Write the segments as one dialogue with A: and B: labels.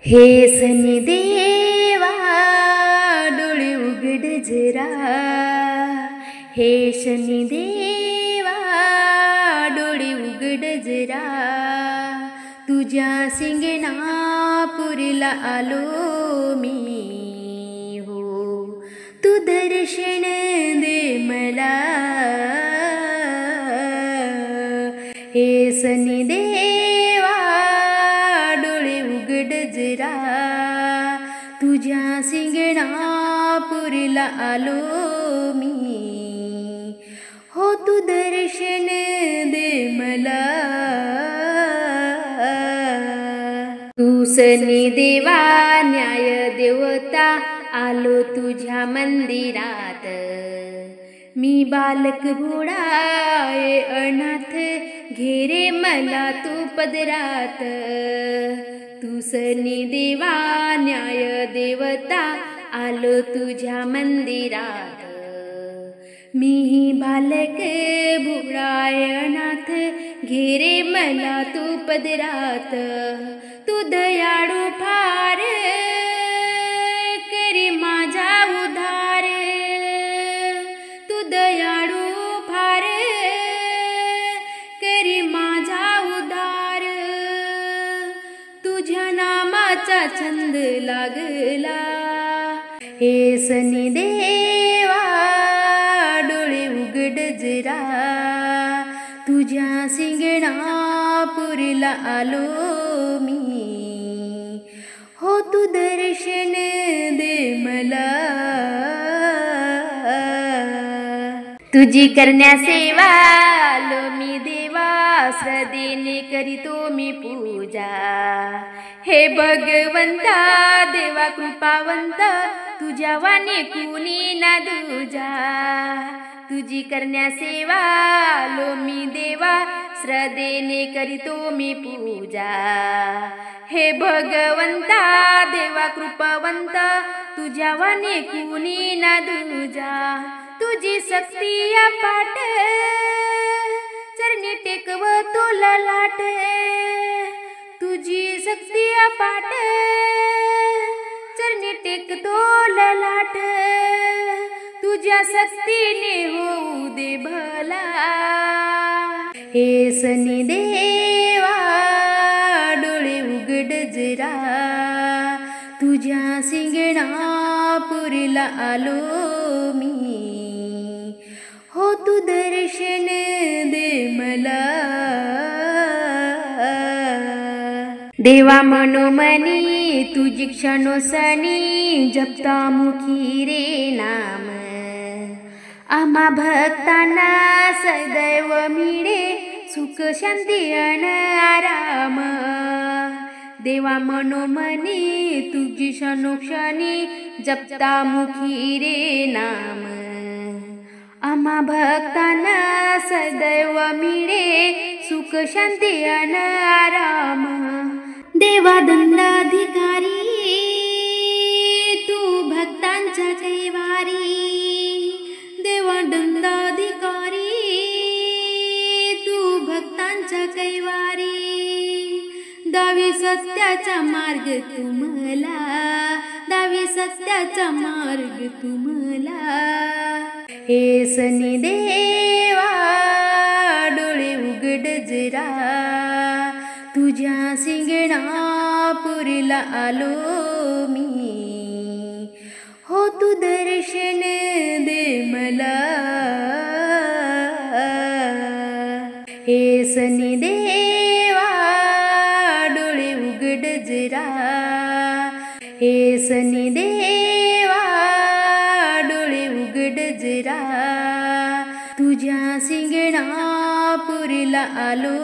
A: हे सनी देवा डोळे उघड जरा, हे शनी देवा डोळे उघड जरा, तुझ्या सिंगणापूरला आलो मी हो, तू दर्शन दे मला. हे सनी देवा डोळे उघड जरा, तुझ्या सिंगणापूरला आलो मी हो, तू दर्शन दे मला. तू सनी देवा न्याय देवता आलो तुझ्या मंदिरात, मी बालक भोळाय अनाथ घेरे मला तू पदरात. तू सनी देवा न्याय देवता आलो तुझ्या मंदिरात, मी बालक भोळाय अनाथ घेरे मला तू पदरात. तू दयाळू फार करी माझा उद्धार, तू दयाळू फार करी माझा उद्धार. तुझ्या नामाचा छंद लागला, हे सनी देवा डोळे उघड जरा, तुझ्या सिंगणापूरला आलो मी हो, तू दर्शन दे मला. तुझी करण्या सेवा आलो मी देवा, श्रद्धेने करीतो मी पूजा. हे भगवंता देवा कृपावंत, तुझ्या वाणी कुणी ना दूजा. तुझी करण्या सेवा आलो मी देवा, श्रद्धेने करीतो मी पूजा. हे भगवंता देवा कृपावंत, तुझ्या वाणी कुणी ना दूजा. तुझी शक्ती अपाट चरणी टेकव तुला लाट, तुझी शक्ती अपाट चरणी टेकतो लाट. तुझ्या शक्तीने होऊ दे भला, हे सनी देवा डोळे उघड जरा, तुझ्या सिंगणापूरला आलो मी हो, तू दर्शन दे मला. देवा मनोमनी तुझी क्षणोसनी, जपता मुखी रे नाम. आम्हा भक्तांना सदैव मिळे सुख शांती अन आराम. देवा मनोमनी तुझी क्षणोक्षणी, जपता मुखी रे नाम. आम्हा भक्तांना सदैव मिळे सुख शांती अन आराम. देवा दंडाधिकारी तू भक्तांच्या कैवारी, देवा दंडाधिकारी तू भक्तांच्या कैवारी. दावी सत्याचा मार्ग तुम्हाला, दावी सत्याचा मार्ग तुम्हाला. हे सनी देवा डोळे उघड जरा, तुझ्या सिंगणापूरला आलो मी हो, तू दर्शन दे मला. हे सनी देवा डोळे उघड जरा, हे सनी देवा डोळे उघड जरा, तुझ्या सिंगणापूरला आलो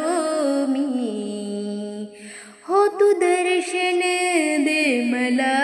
A: मी हो, तू दर्शन दे मला.